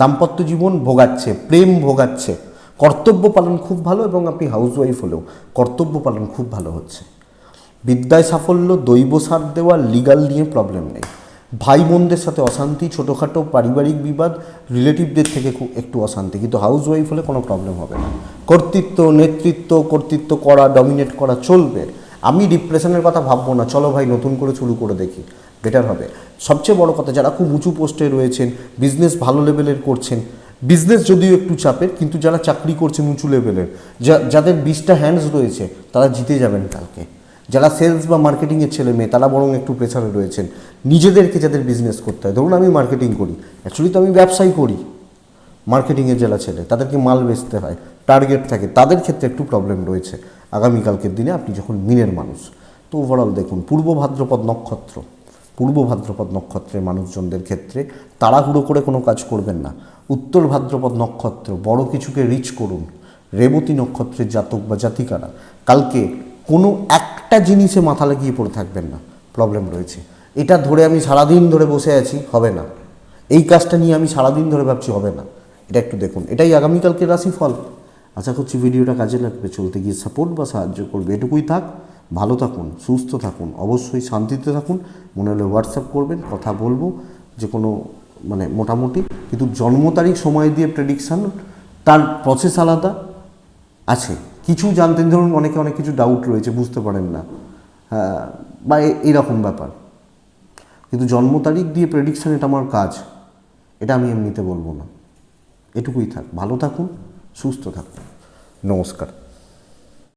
দাম্পত্য জীবন ভোগাচ্ছে, প্রেম ভোগাচ্ছে, কর্তব্য পালন খুব ভালো, এবং আপনি হাউসওয়াইফ হলেও কর্তব্য পালন খুব ভালো হচ্ছে। বিদ্যায় সাফল্য, দৈব সাথ দেওয়া, লিগাল নিয়ে প্রবলেম নেই। ভাই বোনদের সাথে অশান্তি, ছোটোখাটো পারিবারিক বিবাদ, রিলেটিভদের থেকে খুব একটু অশান্তি, কিন্তু হাউসওয়াইফ হলে কোনো প্রবলেম হবে না। কর্তৃত্ব করা, ডমিনেট করা চলবে। আমি ডিপ্রেশনের কথা ভাববো না, চলো ভাই নতুন করে শুরু করে দেখি, বেটার হবে। সবচেয়ে বড় কথা, যারা খুব উঁচু পোস্টে রয়েছেন, বিজনেস ভালো লেভেলের করছেন, বিজনেস যদিও একটু চাপের, কিন্তু যারা চাকরি করছেন উঁচু লেভেলের, যাদের 20টা হ্যান্ডস রয়েছে, তারা জিতে যাবেন কালকে। যারা সেলস বা মার্কেটিংয়ের ছেলে মেয়ে, তারা বরং একটু প্রেসারে রয়েছেন। নিজেদেরকে যাদের বিজনেস করতে হয়, ধরুন আমি মার্কেটিং করি, অ্যাকচুয়ালি তো আমি ব্যবসাই করি, মার্কেটিংয়ের যারা ছেলে, তাদেরকে মাল বেচতে হয়, টার্গেট থাকে, তাদের ক্ষেত্রে একটু প্রবলেম রয়েছে আগামীকালকের দিনে। আপনি যখন মিনের মানুষ, তো ওভারঅল দেখুন পূর্ব ভাদ্রপদ নক্ষত্রের মানুষজনদের ক্ষেত্রে তাড়াহুড়ো করে কোনো কাজ করবেন না। উত্তর ভাদ্রপদ নক্ষত্র, বড় কিছুকে রিচ করুন। রেবতী নক্ষত্রের জাতক বা জাতিকারা কালকে কোনো একটা জিনিসে মাথা লাগিয়ে পড়ে থাকবেন না, প্রবলেম রয়েছে। এটা ধরে আমি সারাদিন ধরে বসে আছি, হবে না। এই কাজটা নিয়ে আমি সারাদিন ধরে ভাবছি, হবে না। এটা একটু দেখুন, এটাই আগামীকালকের রাশিফল। আশা করছি ভিডিওটা কাজে লাগবে, চলতে গিয়ে সাপোর্ট বা সাহায্য করবে। এটুকুই থাক, ভালো থাকুন, সুস্থ থাকুন, অবশ্যই শান্তিতে থাকুন। মনে হলে হোয়াটসঅ্যাপ করবেন, কথা বলবো, যে কোনো মোটামুটি। কিন্তু জন্ম তারিখ সময় দিয়ে প্রেডিকশান, তার প্রসেস আলাদা আছে। কিছু জানতেন, ধরুন অনেকে অনেক কিছু ডাউট রয়েছে, বুঝতে পারেন না, বা এইরকম ব্যাপার, কিন্তু জন্ম তারিখ দিয়ে প্রেডিকশান এটা আমার কাজ, এটা আমি এমনিতে বলবো না। এটুকুই থাক, ভালো থাকুন, সুস্থ থাকুন, নমস্কার।